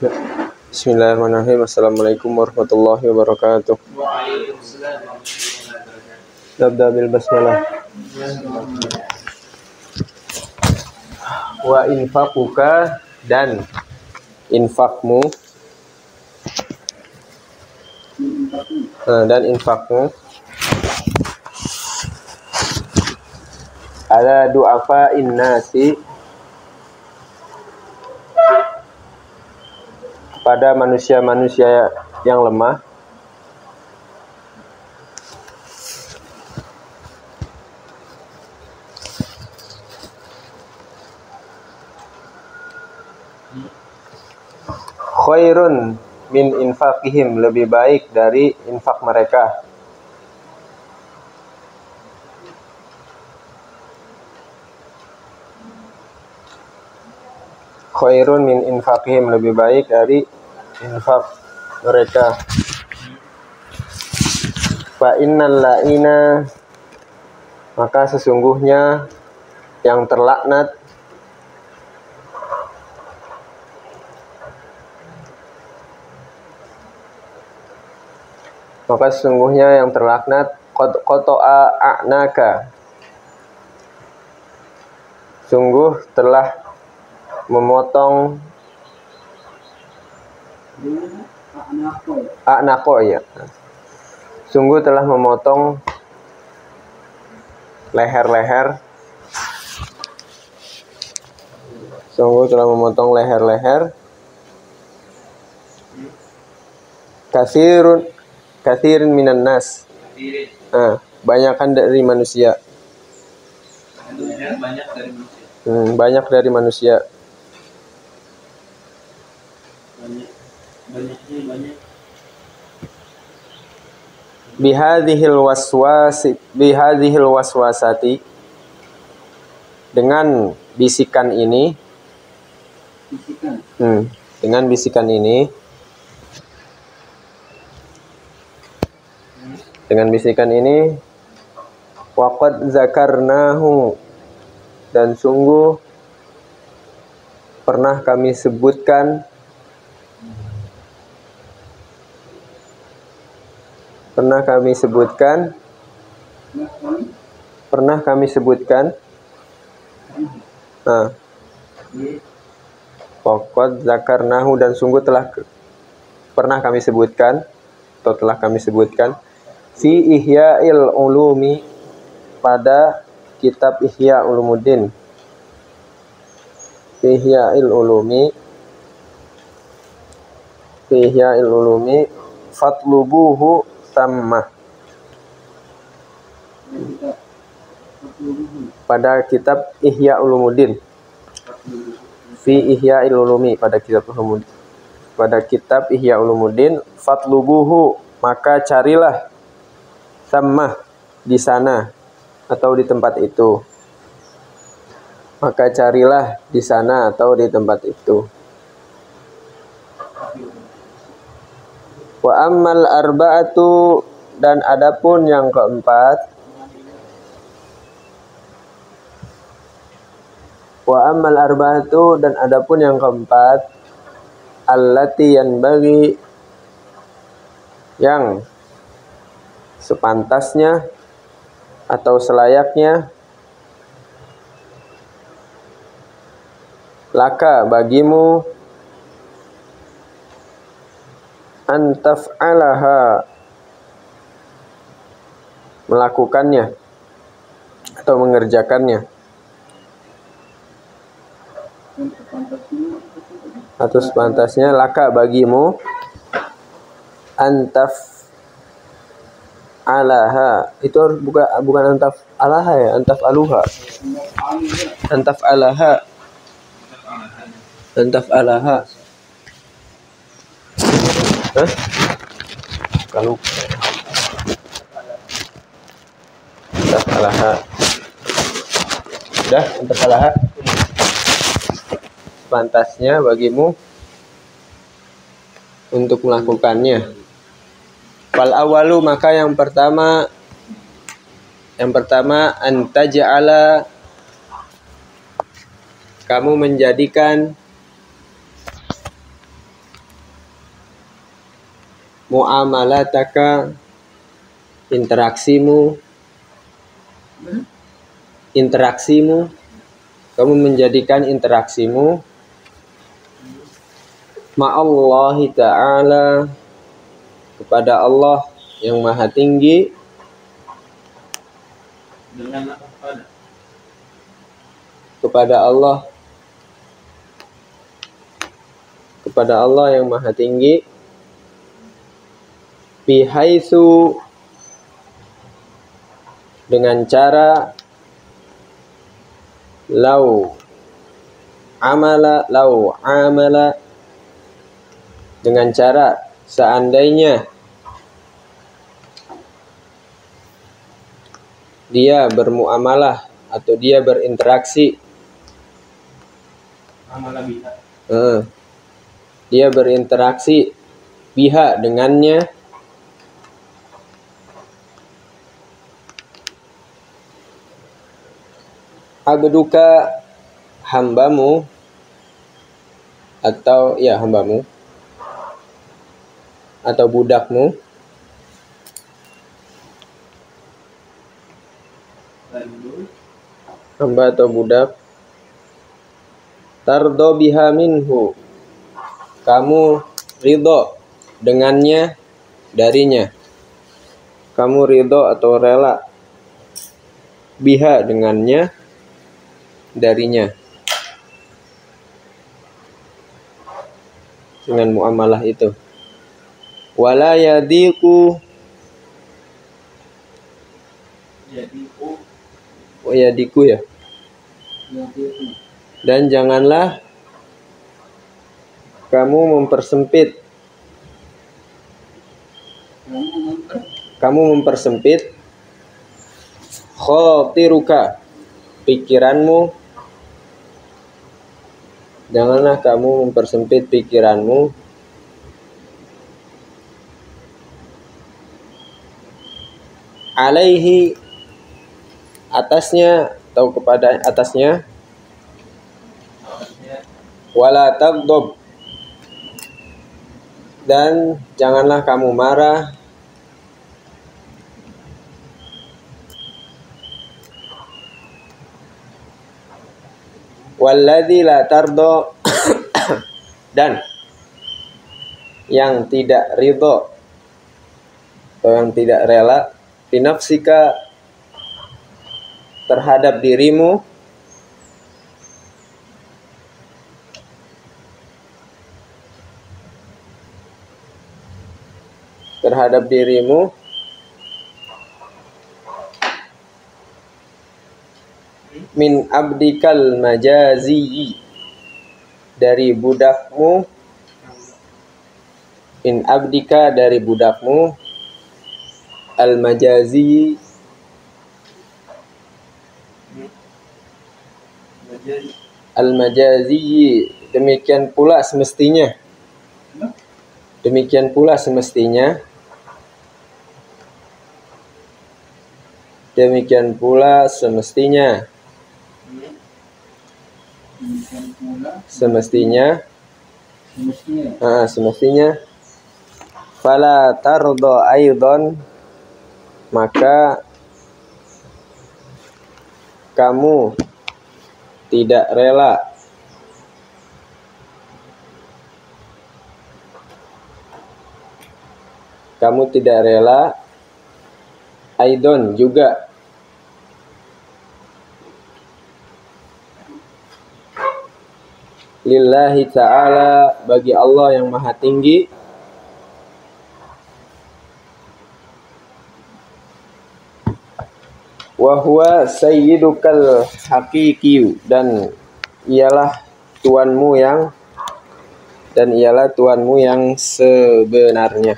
Bismillahirrahmanirrahim. Assalamualaikum warahmatullahi wabarakatuh. Nabda bil basmalah. Wa infaquka, dan infakmu, ala du'afa innasi, pada manusia-manusia yang lemah, khairun min infaqihim, lebih baik dari infak mereka. Khairun min infaqihim, lebih baik dari infak mereka. Fa innal la'ina, maka sesungguhnya yang terlaknat, qad qata'a a'naka, sungguh telah memotong sungguh telah memotong leher-leher katsirin minan nas, banyakan dari manusia. Banyak dari manusia. Bihadhil waswasati, dengan bisikan ini, waqad zakarnahu, dan sungguh pernah kami sebutkan, waqad zakarnahu, dan sungguh pernah kami sebutkan fi Ihya'il Ulumi, pada kitab Ihya Ulumuddin. Fi Ihya'il Ulumi fatlubuhu tammah, pada kitab Ihya Ulumuddin. Fi Ihya'il Ulumi, pada kitab Ihya Ulumuddin, fatlubuhu, maka carilah, tammah, di sana atau di tempat itu. Wa ammal arba'atu, dan adapun yang keempat, allati yanbaghi, yang sepantasnya atau selayaknya, laka, bagimu, antaf'alaha, melakukannya atau mengerjakannya, atau sepantasnya, laka, bagimu, antaf'alaha, itu bukan antaf'alaha ya, antaf'aluha. Kalau antaf'alaha, udah, antaf'alaha, pantasnya bagimu untuk melakukannya. Fal awalu, maka yang pertama antaja'ala, kamu menjadikan muamalataka, interaksimu, kamu menjadikan interaksimu ma'allahi ta'ala, kepada Allah yang maha tinggi, dengan kepada Allah yang maha tinggi, bihaitsu, dengan cara lau amala, dengan cara seandainya dia bermuamalah atau dia berinteraksi, dia berinteraksi biha, dengannya, abduka, hambamu, atau ya hambamu atau budakmu, hamba atau budak, tardo biha minhu, kamu ridho dengannya, darinya, kamu ridho atau rela, biha, dengannya, darinya, dengan muamalah itu. Wala yadiku, yadiku ya, dan janganlah kamu mempersempit khotiruka, pikiranmu, janganlah kamu mempersempit pikiranmu alaihi, atasnya atau kepada atasnya, wala taghdab, dan janganlah kamu marah walladzi la tardo, dan yang tidak ridho atau yang tidak rela, binafsika, terhadap dirimu, min abdikal majazi, dari budakmu, min abdika, dari budakmu, al majazi, demikian pula semestinya, semestinya fala tardo aidon, maka kamu tidak rela, aidon, juga, lillahi ta'ala, bagi Allah yang maha tinggi, wa huwa sayyidukal haqiqi, dan ialah tuanmu yang sebenarnya,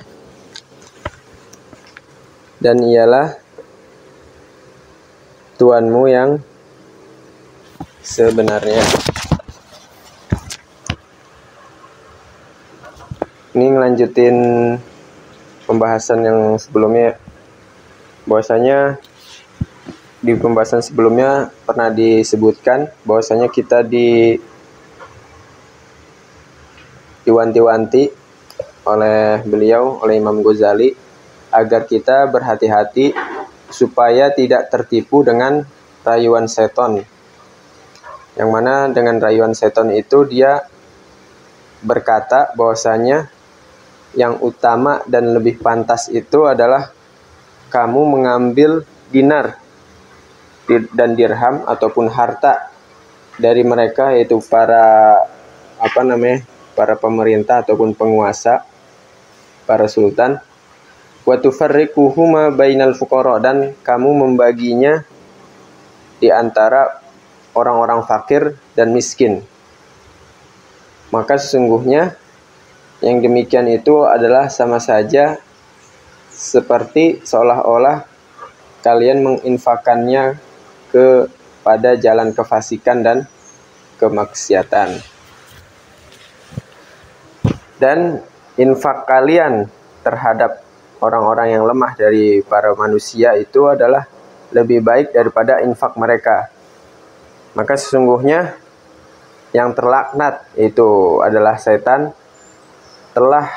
Ini ngelanjutin pembahasan yang sebelumnya. Bahwasanya di pembahasan sebelumnya pernah disebutkan bahwasanya kita diwanti-wanti oleh beliau, oleh Imam Ghazali, agar kita berhati-hati supaya tidak tertipu dengan rayuan seton. Yang mana dengan rayuan seton itu dia berkata bahwasanya yang utama dan lebih pantas itu adalah kamu mengambil dinar dan dirham ataupun harta dari mereka, yaitu para para pemerintah ataupun penguasa, para sultan, wa tufarriquhuma bainal fuqara, dan kamu membaginya di antara orang-orang fakir dan miskin. Maka sesungguhnya yang demikian itu adalah sama saja seperti seolah-olah kalian menginfakannya kepada jalan kefasikan dan kemaksiatan. Dan infak kalian terhadap orang-orang yang lemah dari para manusia itu adalah lebih baik daripada infak mereka. Maka sesungguhnya yang terlaknat itu adalah setan, telah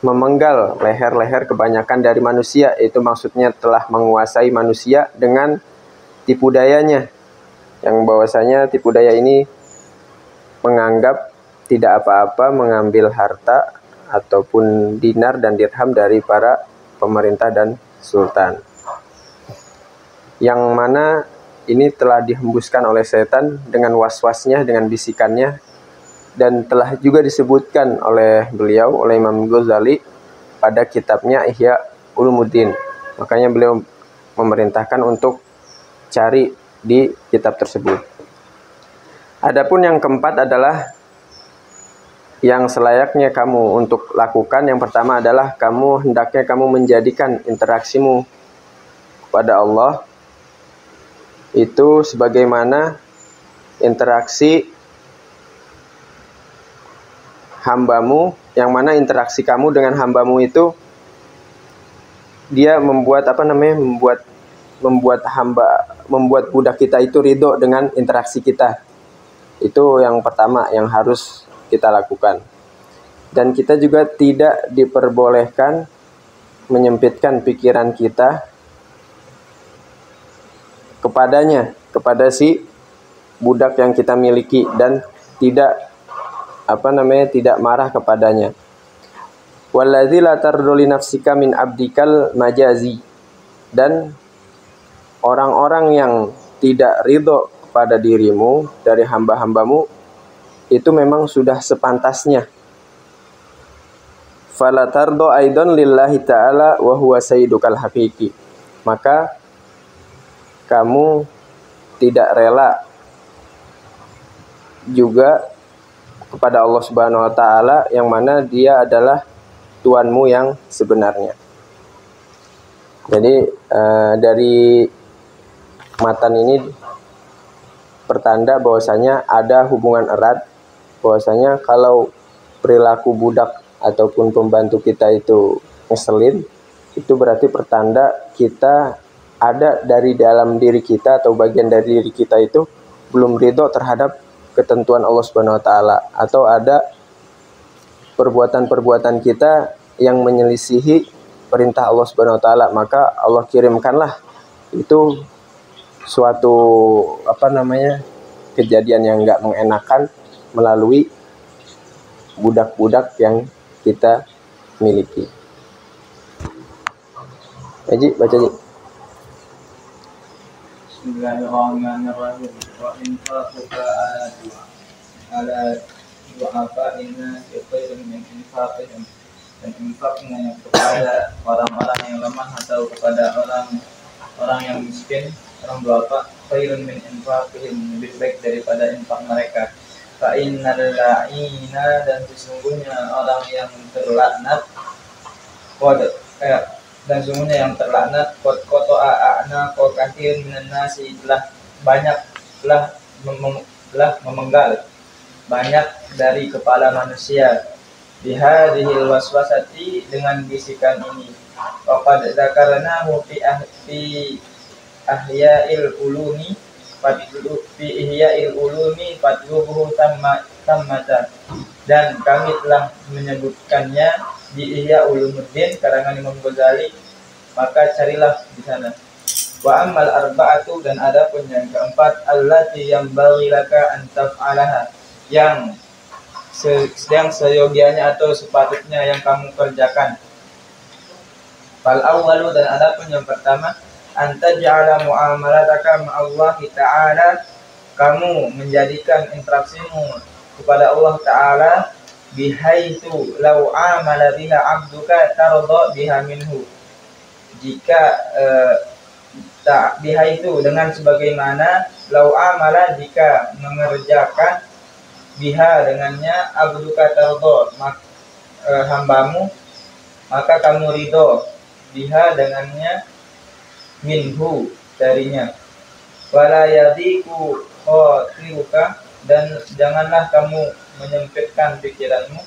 memenggal leher-leher kebanyakan dari manusia. Itu maksudnya telah menguasai manusia dengan tipu dayanya, yang bahwasanya tipu daya ini menganggap tidak apa-apa mengambil harta ataupun dinar dan dirham dari para pemerintah dan sultan, yang mana ini telah dihembuskan oleh setan dengan was-wasnya, dengan bisikannya. Dan telah juga disebutkan oleh beliau, oleh Imam Ghazali pada kitabnya Ihya Ulumuddin. Makanya beliau memerintahkan untuk cari di kitab tersebut. Adapun yang keempat adalah yang selayaknya kamu untuk lakukan. Yang pertama adalah hendaknya kamu menjadikan interaksimu pada Allah itu sebagaimana interaksi hambamu, yang mana interaksi kamu dengan hambamu itu dia membuat membuat budak kita itu ridho dengan interaksi kita. Itu yang pertama yang harus kita lakukan. Dan kita juga tidak diperbolehkan menyempitkan pikiran kita kepada si budak yang kita miliki, dan tidak marah kepadanya. Wallazi la tardu li nafsika min abdikal majazi, dan orang-orang yang tidak ridho kepada dirimu dari hamba-hambamu itu memang sudah sepantasnya. Fala tardu aidan lillahi ta'ala wa huwa sayyidukal haqiqi, maka kamu tidak rela juga kepada Allah Subhanahu wa taala, yang mana dia adalah Tuhanmu yang sebenarnya. Jadi dari matan ini pertanda bahwasanya ada hubungan erat, bahwasanya kalau perilaku budak ataupun pembantu kita itu ngeselin, itu berarti pertanda kita ada dari dalam diri kita atau bagian dari diri kita itu belum ridho terhadap ketentuan Allah Subhanahu wa taala, atau ada perbuatan-perbuatan kita yang menyelisihi perintah Allah Subhanahu wa taala. Maka Allah kirimkanlah itu suatu kejadian yang enggak mengenakan melalui budak-budak yang kita miliki. Haji, baca Ji. Bismillahirrahmanirrahim. Wa infaquka ala du'afa'ina khairun min infaqihim, dan infaknya kepada orang-orang yang lemah atau kepada orang yang miskin, orang du'afa, khairun min infaqihim, lebih baik daripada infak mereka. Fa innal la'ina, dan sesungguhnya orang yang terlaknat dan sungguhnya yang terlaknat qad qata'a a'na qathir minan nasi, telah memenggal banyak dari kepala manusia, bihadhil waswasati, dengan bisikan ini. Waqad dzakarnahu fi ihya'il ulumi fatlubuhu tammata, dan kami telah menyebutkannya di Ihya Ulumuddin karangan Imam Ghazali, maka carilah di sana. Wa ammal arba'atu, dan ada pun yang keempat, allati yanbaghi laka an taf'alaha, yang seyogianya atau sepatutnya yang kamu kerjakan. Fal awwalu, dan ada pun yang pertama, anta ja'ala mu'amalataka ma'allahi ta'ala, kamu menjadikan interaksimu kepada Allah Ta'ala bihaitsu law amala biha 'abduka tarda biha minhu, jika tak bihaitsu dengan sebagaimana law amala, jika mengerjakan biha dengannya abduka tarda hambamu, maka kamu ridho biha dengannya minhu darinya. Wala yadiku khatiruka, dan janganlah kamu menyempitkan pikiranmu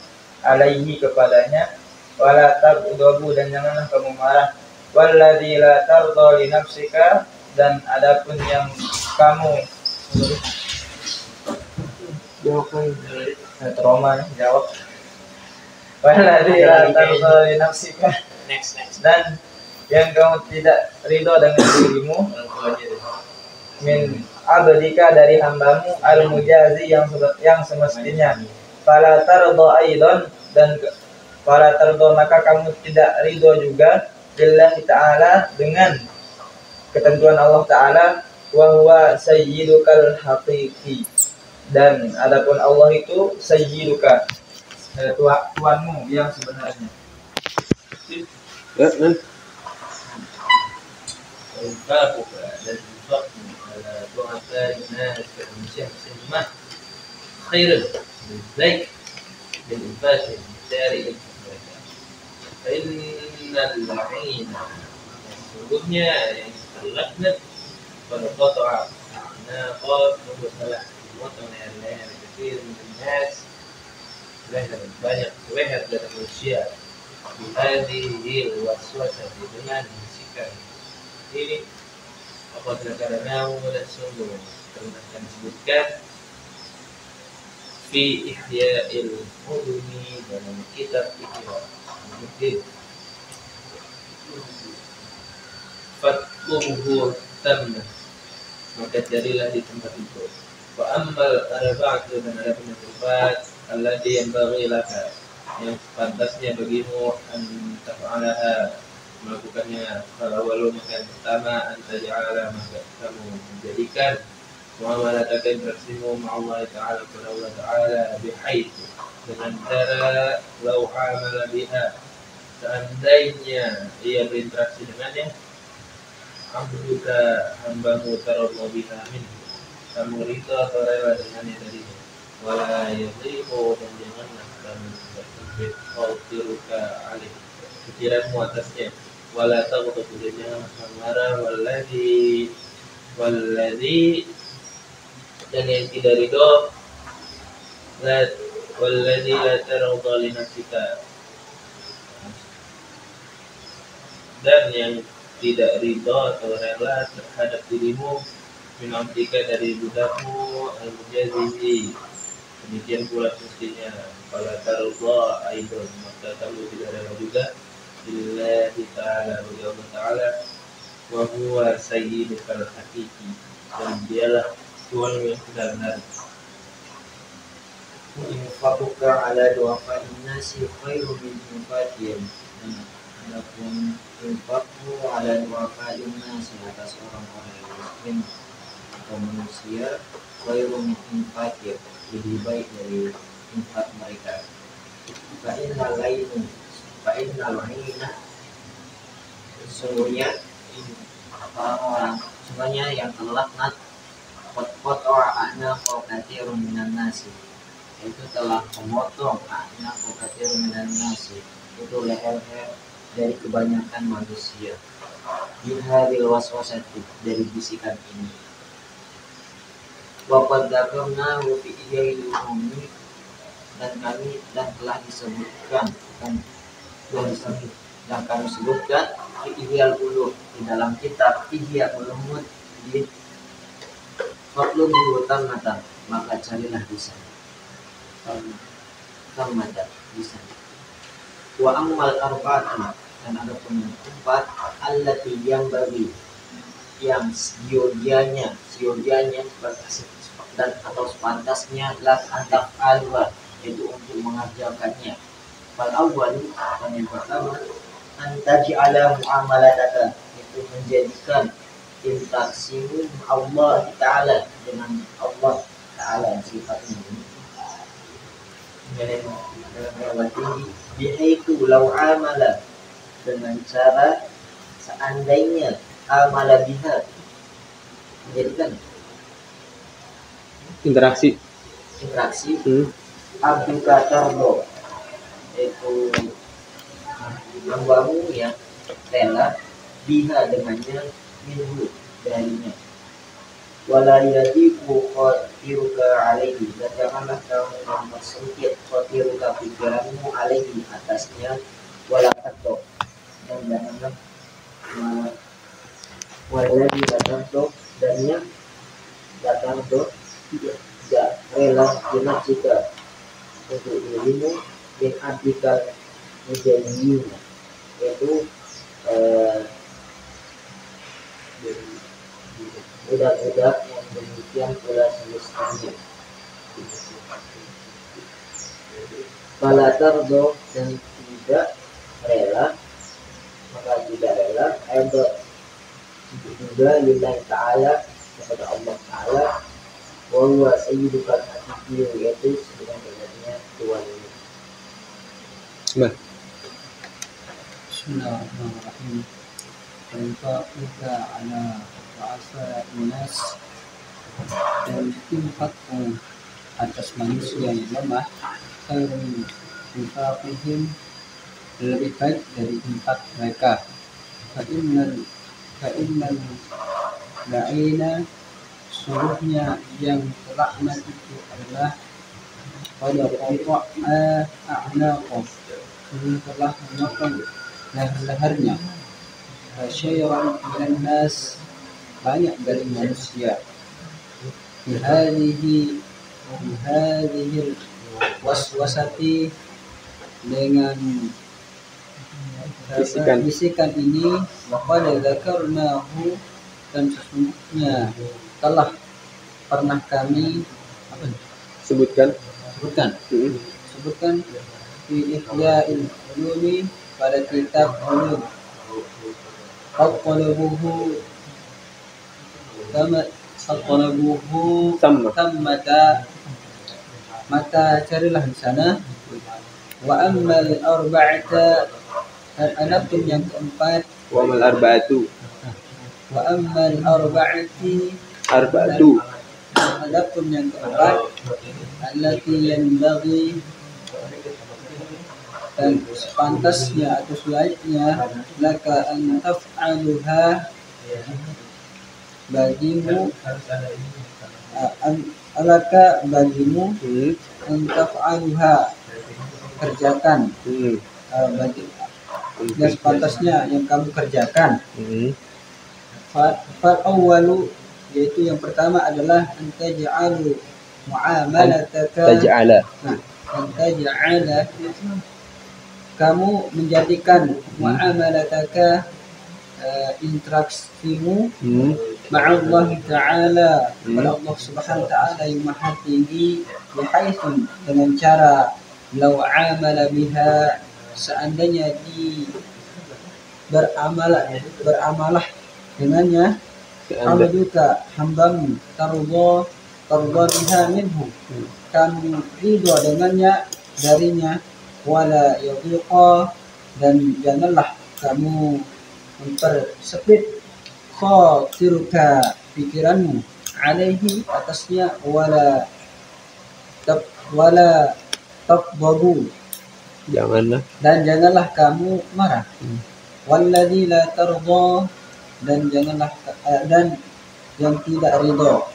alaihi kepadanya. Wala tabghabu, dan janganlah kamu marah. Walladzi la tarda li nafsika, dan adapun yang kamu trauma jawab. Walladzi la tarda li nafsika, dan yang kamu tidak ridho dengan dirimu, min abdika, dari hambamu, al-mujazi, yang semestinya. Fala tardo aidon, dan fala tardo, maka kamu tidak ridho juga, billahi ta'ala, dengan ketentuan Allah Ta'ala, wa huwa sayyidukal haqiqi, dan adapun Allah itu sayyiduka, tuanmu yang sebenarnya. إنفاقك الذي ينفقه على ضعفاء الناس من شمس ما خير لك من إنفاق سارئ mereka. فإن اللعين, sesungguhnya yang terlaknat, pada qata'a a'naqat, membuatlah memotong leher-leher kecil minnas, banyak leher dari manusia, bihadhihi waswasah, dengan bisikan ini. Apabila karena dan sungguh pernah kami sebutkan fi Ihya'il Ulumi, dalam kitab Ihya Ulumuddin, fatluhu tamna, maka carilah di tempat itu. Wa ammal arba'atu, dan ada tempat alladhi yanbaghi laka, yang pantasnya bagimu an taf'alaha, melakukannya. Kalau maka yang pertama, anta ja'ala, maka kamu menjadikan muamalataka interaksimu ma'allah ta'ala, kepada Allah ta'ala, bihaitsu, dengan cara lau amala biha, seandainya ia berinteraksi dengannya, abduka, hambamu, taradha biha min, kamu rida atau rela dengannya darinya. Wala yadhiqu, dan janganlah kamu bersempit khatiruka alih, pikiranmu atasnya. Wala taghdab, dan janganlah kamu marah. Walladzi, dan yang tidak ridho, walladzi la tarda li nafsika, dan yang tidak ridho atau rela terhadap dirimu, min amtika, dari budakmu, al-mujazizi, demikian pula mestinya. Fala tarda aidon, maka kamu tidak rela juga, billahi ta'ala, bagi Allah Ta'ala, wa huwa sayyidukal haqiqi, dan dialah Tuhan yang benar-benar. Infaquka ala du'afa'in nasi khairu min infaqihim, dan adapun infakmu ala du'afa'in nasi, atas orang-orang yang miskin atau manusia, khairu min infaqihim, lebih baik dari infak mereka. Fa'innal aina, sesungguhnya orang-orang, sesungguhnya yang terlaknat, qata'a a'naqa katsirun minan nasi, itu telah memotong a'naqa katsirun minan nasi, itu leher-leher dari kebanyakan manusia, bihadil waswasati, dari bisikan ini. Wa qad dzakarna fi Ihya'il Ulumi, dan telah disebutkan dan kami sebutkan di Ihya'il Ulum, di dalam kitab Ihya Ulumuddin, fatlubu tamatan, maka carilah di sana tamatan, di sana. Wa ammal arba'atu, dan ada pun yang keempat, allati yang bagi, yang siogianya dan atau sepantasnya lah antaf alwa, yaitu untuk mengerjakannya. Fal awwal, yang pertama, antaj'ala muamalataka, itu menjadikan interaksimu Allah Ta'ala dengan Allah Ta'ala sifatnya dalam tinggi, bihaitu law amala, dengan cara seandainya amala biha, menjadikan interaksi abduka tardo, yaitu hambamu yang rela biha dengannya, minhu darinya. Wala yadiku khatiruka alaihi, dan janganlah kamu mempersempit khatiruka pikiranmu alaihi atasnya, wala kato, dan janganlah waladhi latardo, dannya latardo tidak rela dinafsika untuk dirimu min abdikal mujahidina, yaitu budak-budak yang demikian pula semestinya. Fala tardo, dan tidak rela, maka tidak rela ada juga lillahi ta'ala, kepada Allah Ta'ala, wa huwa sayyiduka al-hakiki, yaitu sebenarnya Tuhan ini. Bismillahirrahmanirrahim. Infaqika ala ra'asa inas, dan infakmu atas manusia yang lemah, khairun infaqihim, lebih baik dari infak mereka. Fa'innal la'ina, sungguhnya yang terlaknat itu adalah pada qata'a a'naqah, telah memotong leher-lehernya. Syairan minan nas, banyak dari manusia. Bihadihi waswasati, dengan bisikan ini, waqad dzakarnahu, dan sesungguhnya telah pernah kami sebutkan fi Ihya'il Ulumi, pada kitab ulum. Qalabuhu tammata, maka carilah di sana. Wa ammal arba'ata, dan adapun yang keempat, Wa mal arba'atu, wa ammal arba'ati, arba'atu, adapun yang keempat, allati yanbaghi, dan sepantasnya atau selayaknya, laka an taf'aluha, bagimu, alaka bagimu, an taf'aluha, kerjakan, bagi dan sepantasnya yang kamu kerjakan. Fal awwalu, yaitu yang pertama adalah antaj'alu muamalataka, antaj'ala, kamu menjadikan muamalataka, interaksimu, ma'allah ta'ala, kepada Allah subhanahu wa ta'ala yang maha tinggi, bihaitsun, dengan cara law amala biha, seandainya beramalah dengannya, hamduka, hambamu, tardo biha minhu, kamu ridho dengannya, darinya, wala yadhiqa, dan janganlah kamu mempersempit khatiruka, pikiranmu, alaihi, atasnya, wala tabbabu, dan janganlah kamu marah. Walladzi la tarda, dan janganlah dan yang tidak ridho,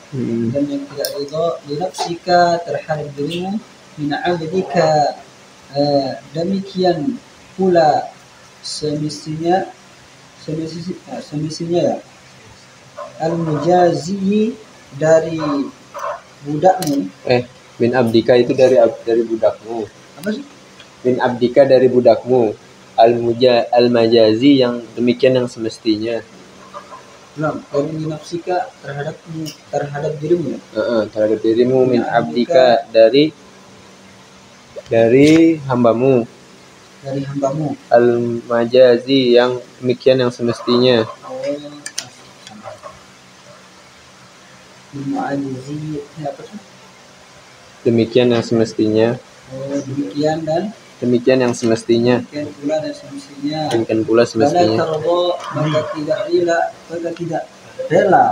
linafsika, terhadap dirimu, min abdika, demikian pula semestinya ya, al-mujazi, dari budakmu. Min abdika itu dari budakmu. Apa sih? min abdika dari budakmu, al-majazi yang demikian yang semestinya. Belum, dari nafsika terhadap dirimu. Terhadap dirimu, min abdika dari hambamu, al-majazi yang demikian yang semestinya. Demikian yang semestinya. Demikian yang semestinya. Demikian pula semestinya. Maka tidak rela.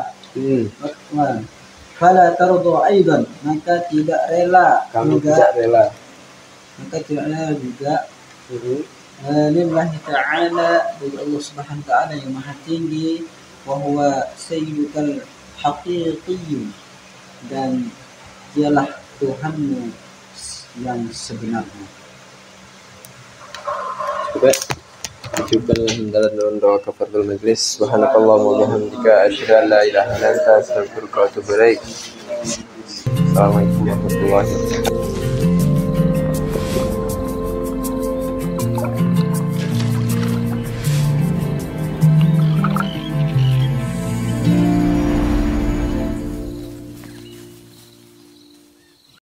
Fala tardo aidan, maka tidak rela juga. Maka tidak rela juga. Lillahi ta'ala, dari Allah Subhanahu wa ta'ala yang maha tinggi, wa huwa sayyidul haqiqi, dan dialah Tuhanmu yang sebenarnya. Cukuplah dalam doa kafaratul majlis. Subhanakallahumma wa bihamdika asyhadu an la ilaha illa anta astaghfiruka wa atubu ilaik. Assalamualaikum warahmatullahi wabarakatuh.